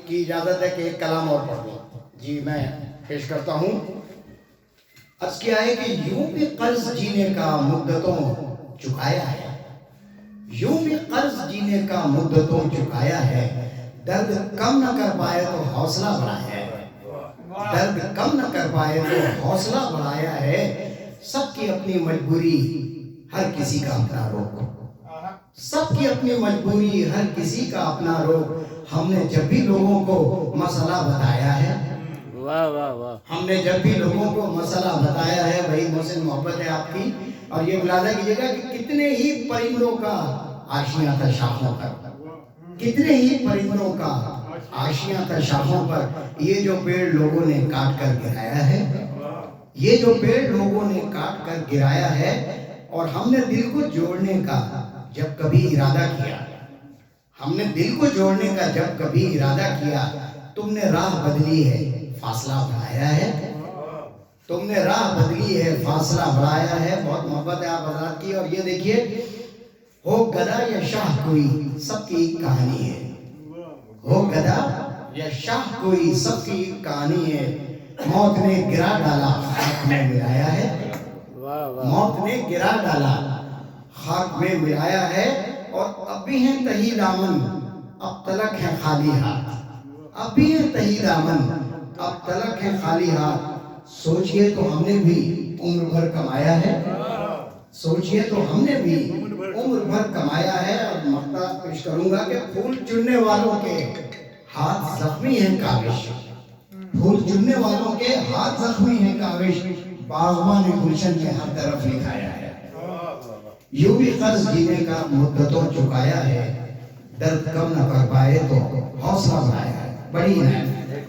کی اجازت ہے کہ ایک کلام اور پڑھ لوں. جی میں پیش کرتا ہوں. عرض کیا ہے کہ یوں بھی قرض جینے کا مدتوں چکایا ہے، یوں بھی قرض جینے کا مدتوں چکایا ہے، درد کم نہ کر پائے تو حوصلہ بڑھایا ہے، درد کم نہ کر پائے تو حوصلہ بڑھایا ہے. سب کی اپنی مجبوری ہر کسی کا اپنا روک، سب کی اپنی مجبوری ہر کسی کا اپنا روک. ہم نے جب بھی لوگوں کو مسئلہ بتایا ہے، واہ واہ واہ، ہم نے جب بھی لوگوں کو مسئلہ بتایا ہے، وہی محسن محبت ہے آپ کی. اور یہ ملاحظہ کیجیے گا کہ کتنے ہی پرندوں کا آشیاں تھا شاخوں پر، کتنے ہی پرندوں کا آشیاں تھا شاخوں پر. یہ جو پیڑ لوگوں نے کاٹ کر گرایا ہے، یہ جو پیڑ لوگوں نے کاٹ کر گرایا ہے، اور ہم نے دل کو جوڑنے کا جب کبھی ارادہ کیا، ہم نے دل کو جوڑنے کا جب کبھی ارادہ کیا، تم نے راہ بدلی ہے فاصلہ بڑھایا ہے، تم نے راہ بدلی ہے فاصلہ بڑھایا ہے. بہت محبت ہے آپ حضرات کی. اور یہ دیکھیے، ہو گدا یا شاہ کوئی سب کی ایک کہانی ہے، ہو گدا یا شاہ کوئی سب کی ایک کہانی ہے. موت نے گرا ڈالا خاک میں ملایا ہے، واہ واہ، موت نے گرا ڈالا خاک میں ملایا ہے. اور اب بھی ہیں تہی دامن اب تلک ہے خالی ہاتھ، اب بھی ہیں تہی دامن اب تلک ہے خالی ہاتھ. سوچئے تو ہم نے بھی عمر بھر کمایا ہے، سوچئے تو ہم نے بھی عمر بھر کمایا ہے. اور مقطع پیش کروں گا کہ پھول چننے والوں کے ہاتھ زخمی ہیں کاوش، پھول چننے والوں کے ہاتھ زخمی ہیں کاوش، باغبان گلشن میں ہر طرف لکھایا ہے. یوں بھی قرض جینے کا مدتوں چکایا ہے، درد کم نہ کر پائے تو حوصلہ بڑھایا ہے. بڑی عنایت ہے.